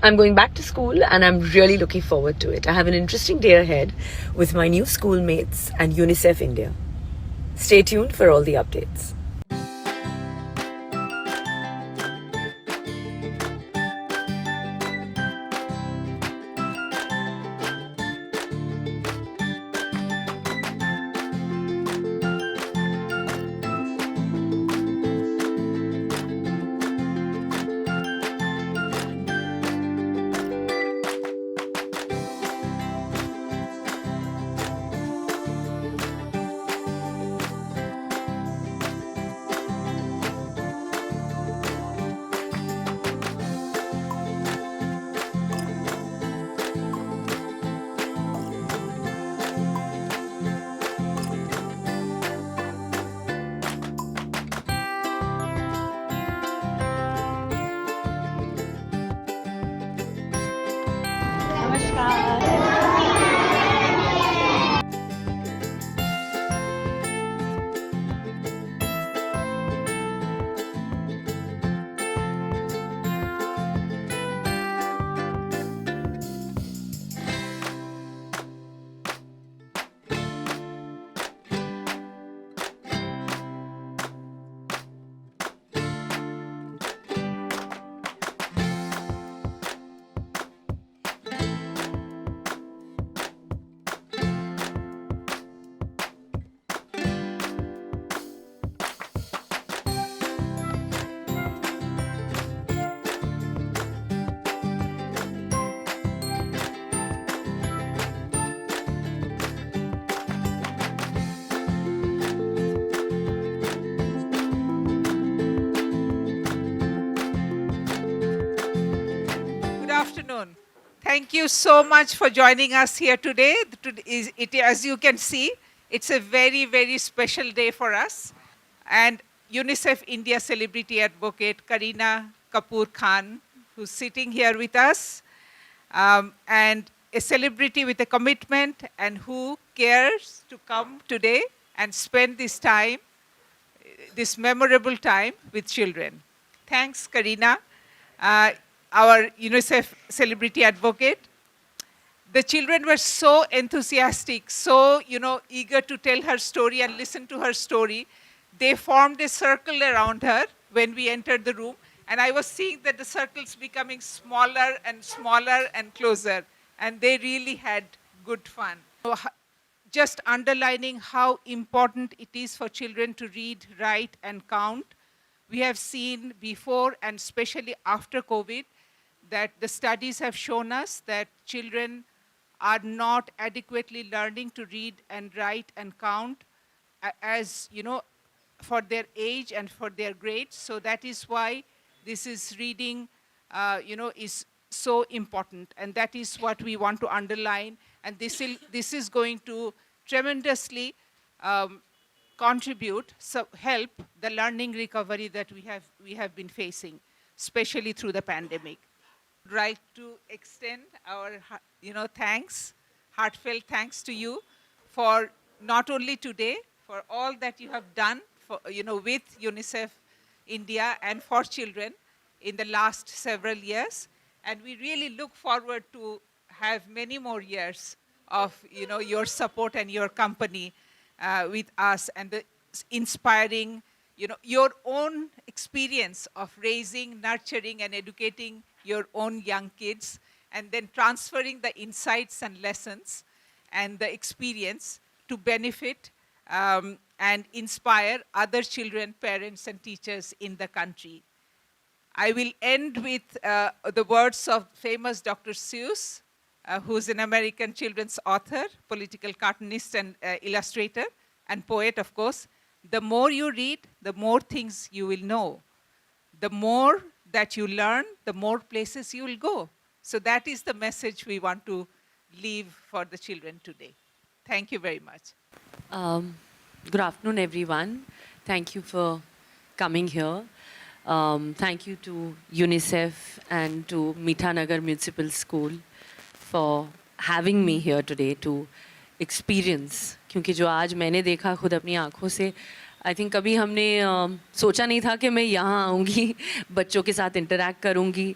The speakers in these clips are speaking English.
I'm going back to school and I'm really looking forward to it. I have an interesting day ahead with my new schoolmates and UNICEF India. Stay tuned for all the updates. Thank you so much for joining us here today. As you can see, it's a very, very special day for us. And UNICEF India Celebrity Advocate Kareena Kapoor Khan, who's sitting here with us, and a celebrity with a commitment and who cares to come today and spend this time, this memorable time with children. Thanks, Kareena. Our UNICEF celebrity advocate. The children were so enthusiastic, so eager to tell her story and listen to her story. They formed a circle around her when we entered the room, and I was seeing that the circles becoming smaller and smaller and closer, and they really had good fun. Just underlining how important it is for children to read, write, and count. We have seen before, and especially after COVID, that the studies have shown us that children are not adequately learning to read and write and count for their age and for their grades. So that is why this is reading, is so important. And that is what we want to underline. And this is going to tremendously contribute, help the learning recovery that we have been facing, especially through the pandemic. I'd like to extend our thanks, heartfelt thanks to you for not only today, for all that you have done with UNICEF India and for children in the last several years. And we really look forward to have many more years of your support and your company with us, and the inspiring your own experience of raising, nurturing, and educating your own young kids, and then transferring the insights and lessons and the experience to benefit and inspire other children, parents, and teachers in the country. I will end with the words of famous Dr. Seuss, who's an American children's author, political cartoonist, and illustrator, and poet, of course. The more you read, the more things you will know. The more that you learn, the more places you will go. So that is the message we want to leave for the children today. Thank you very much. Good afternoon, everyone. Thank you for coming here. Thank you to UNICEF and to Mitanagar Municipal School for having me here today to experience. क्योंकि जो आज मैंने देखा खुद अपनी आँखों से, I think कभी हमने सोचा नहीं था कि मैं यहाँ आऊँगी, बच्चों के साथ इंटरैक्ट करूँगी,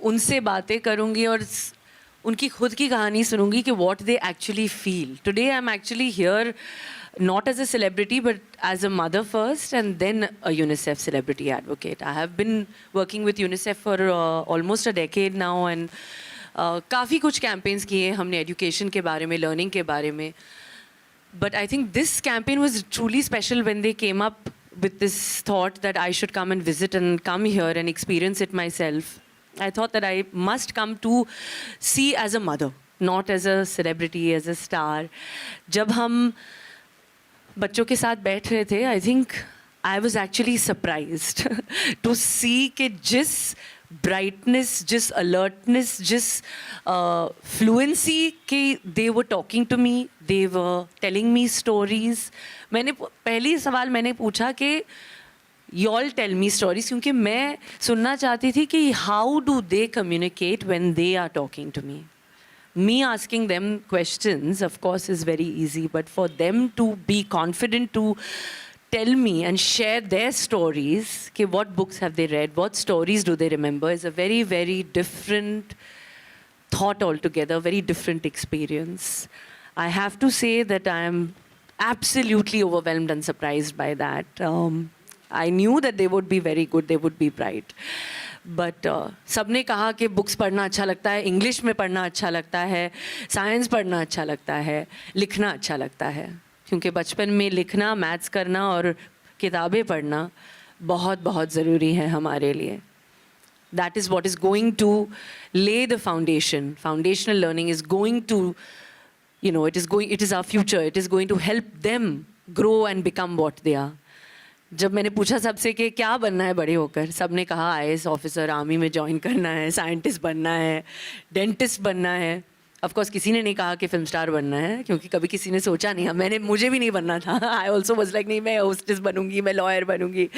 उनसे बातें करूँगी और उनकी खुद की कहानी सुनूंगी कि what they actually feel. Today I'm actually here not as a celebrity but as a mother first and then a UNICEF celebrity advocate. I have been working with UNICEF for almost a decade now and काफ़ी कुछ campaigns किए हमने education के बारे में, learning के बारे में. But I think this campaign was truly special when they came up with this thought that I should come and visit and come here and experience it myself. I thought that I must come to see as a mother, not as a celebrity, as a star. जब हम बच्चों के साथ बैठ रहे थे, I think I was actually surprised to see कि जिस brightness, जिस alertness, जिस fluency कि they were talking to me, they were telling me stories. मैंने पहली सवाल मैंने पूछा कि you all tell me stories क्योंकि मैं सुनना चाहती थी कि how do they communicate when they are talking to me. Me asking them questions, of course, is very easy, but for them to be confident to tell me and share their stories, okay, what books have they read, what stories do they remember, is a very, very different thought altogether, very different experience. I have to say that I am absolutely overwhelmed and surprised by that. I knew that they would be very good, they would be bright. But सबने कहा कि books पढ़ना अच्छा लगता है, English में पढ़ना अच्छा लगता है, साइंस पढ़ना अच्छा लगता है, लिखना अच्छा लगता है, क्योंकि बचपन में लिखना, मैथ्स करना और किताबें पढ़ना बहुत बहुत ज़रूरी है हमारे लिए. That is what is going to lay the foundation. Foundational learning is going to, you know, it is our future. It is going to help them grow and become what they are. जब मैंने पूछा सबसे कि क्या बनना है बड़े होकर, सबने कहा आईएएस ऑफिसर, आर्मी में ज्वाइन करना है, साइंटिस्ट बनना है, डेंटिस्ट बनना है. ऑफ कोर्स किसी ने नहीं कहा कि फिल्म स्टार बनना है, क्योंकि कभी किसी ने सोचा नहीं. मुझे भी नहीं बनना था. आई ऑल्सो वॉज लाइक नहीं, मैं होस्टेस बनूंगी, मैं लॉयर बनूंगी,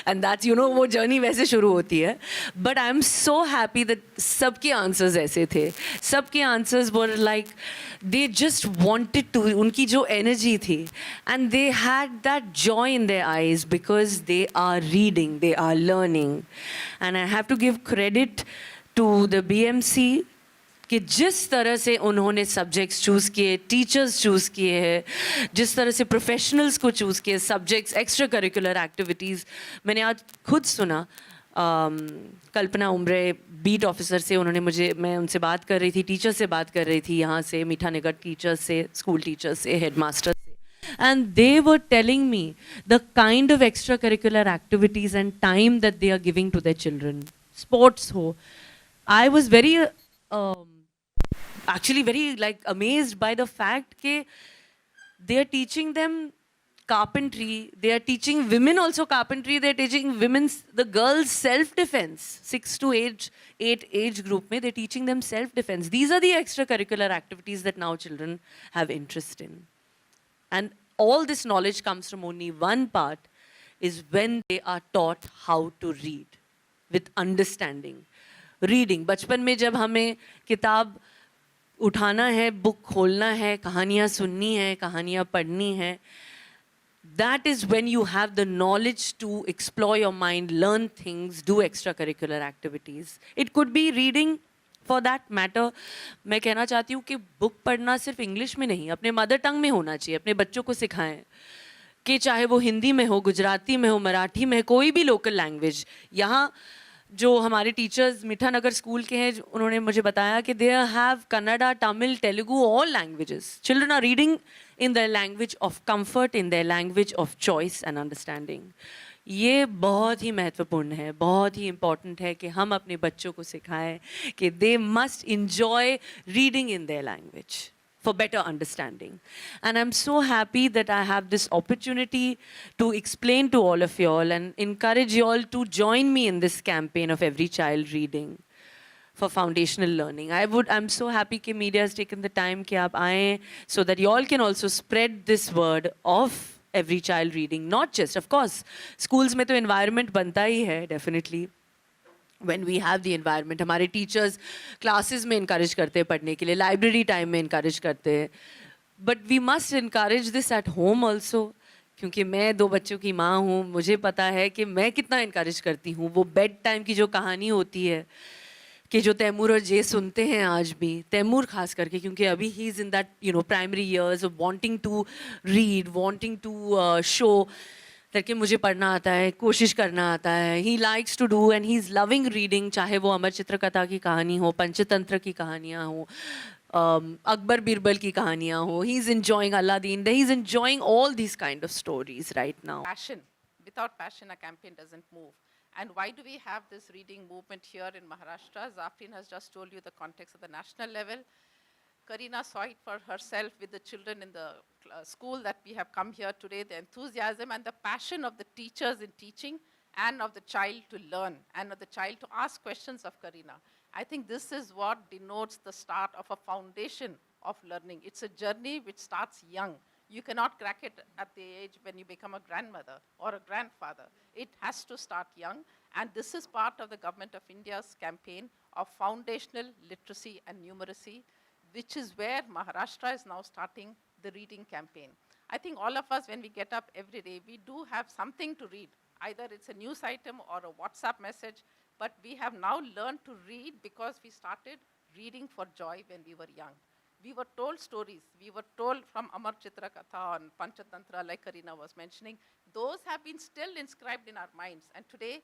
एंड दैट्स यू नो वो जर्नी वैसे शुरू होती है. But I am so happy that सबके आंसर्स ऐसे थे. सबके answers were like they just wanted to, उनकी जो एनर्जी थी, and they had that joy in their eyes because they are reading, they are learning. And I have to give credit to the BMC कि जिस तरह से उन्होंने subjects choose किए, teachers choose किए हैं, जिस तरह से प्रोफेशनल्स को चूज़ किए, सब्जेक्ट्स, एक्स्ट्रा करिकुलर एक्टिविटीज़. मैंने आज खुद सुना कल्पना उम्रे बीट ऑफिसर से, मैं उनसे बात कर रही थी, टीचर से बात कर रही थी, यहाँ से मीठानगर टीचर्स से, स्कूल टीचर्स से, हेडमास्टर से, and they were telling me the kind of extracurricular activities and time that they are giving to their children. Sports ho. I was very actually very like amazed by the fact that they are teaching them carpentry, they are teaching women also carpentry, they are teaching the girls self-defense. 6 to 8 age group mein, they are teaching them self-defense. These are the extracurricular activities that now children have interest in. And all this knowledge comes from only one part, is when they are taught how to read with understanding. Reading. बचपन में जब हमें किताब उठाना है, book खोलना है, कहानियाँ सुननी है, कहानियाँ पढ़नी है, that is when you have the knowledge to explore your mind, learn things, do extracurricular activities. It could be reading for that matter. मैं कहना चाहती हूँ कि बुक पढ़ना सिर्फ इंग्लिश में नहीं, अपने मदर टंग में होना चाहिए. अपने बच्चों को सिखाएं कि चाहे वो हिंदी में हो, गुजराती में हो, मराठी में, कोई भी लोकल लैंग्वेज. यहाँ जो हमारे टीचर्स मीठानगर स्कूल के हैं, उन्होंने मुझे बताया कि they have Kannada, Tamil, Telugu, all languages. Children are reading in their language of comfort, in their language of choice and understanding. ये बहुत ही महत्वपूर्ण है, बहुत ही important है कि हम अपने बच्चों को सिखाएं कि they must enjoy reading in their language for better understanding. And I'm so happy that I have this opportunity to explain to all of you all and encourage you all to join me in this campaign of Every Child Reading for foundational learning. I'm so happy कि media has taken the time कि आप आएं so that you all can also spread this word of every child reading. Not just, of course, schools में तो environment बनता ही है, definitely. When we have the environment, हमारे teachers classes में encourage करते हैं पढ़ने के लिए, library time में encourage करते हैं. But we must encourage this at home also. क्योंकि मैं 2 बच्चों की माँ हूँ, मुझे पता है कि मैं कितना encourage करती हूँ. वो बेड टाइम की जो कहानी होती है, कि जो तैमूर और जे सुनते हैं आज भी, तैमूर खास करके, क्योंकि अभी he is in that primary years of wanting to read, wanting to show करके मुझे पढ़ना आता है, कोशिश करना आता है. He likes to do and he is loving reading, चाहे वो अमर चित्रकथा की कहानी हो, पंचतंत्र की कहानियाँ हो, अकबर बीरबल की कहानियाँ हो. He is enjoying Aladdin, he is enjoying all these kind of stories right now. Passion. Without passion, a campaign doesn't move. And why do we have this reading movement here in Maharashtra? Zafrin has just told you the context at the national level. Karina saw it for herself with the children in the school that we have come here today, the enthusiasm and the passion of the teachers in teaching and of the child to learn and of the child to ask questions of Karina. I think this is what denotes the start of a foundation of learning. It's a journey which starts young. You cannot crack it at the age when you become a grandmother or a grandfather. It has to start young, and this is part of the Government of India's campaign of foundational literacy and numeracy, which is where Maharashtra is now starting the reading campaign. I think all of us, when we get up every day, we do have something to read. Either it's a news item or a WhatsApp message, but we have now learned to read because we started reading for joy when we were young. We were told stories. We were told from Amar Chitra Katha and Panchatantra, like Karina was mentioning. Those have been still inscribed in our minds. And today,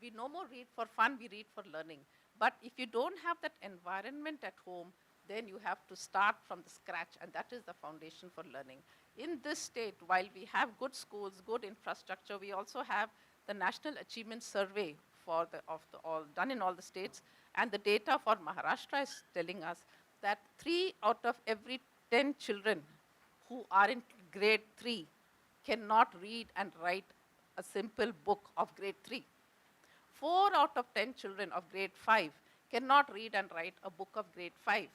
we no more read for fun, we read for learning. But if you don't have that environment at home, then you have to start from the scratch, and that is the foundation for learning. In this state, while we have good schools, good infrastructure, we also have the National Achievement Survey done in all the states, and the data for Maharashtra is telling us that 3 out of every 10 children who are in grade 3 cannot read and write a simple book of grade 3. 4 out of 10 children of grade 5 cannot read and write a book of grade 5.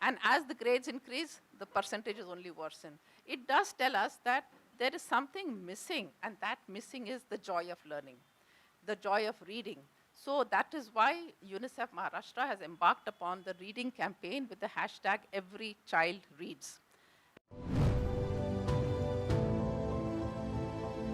And as the grades increase, the percentages only worsen. It does tell us that there is something missing, and that missing is the joy of learning, the joy of reading. So that is why UNICEF Maharashtra has embarked upon the reading campaign with the hashtag Every Child Reads.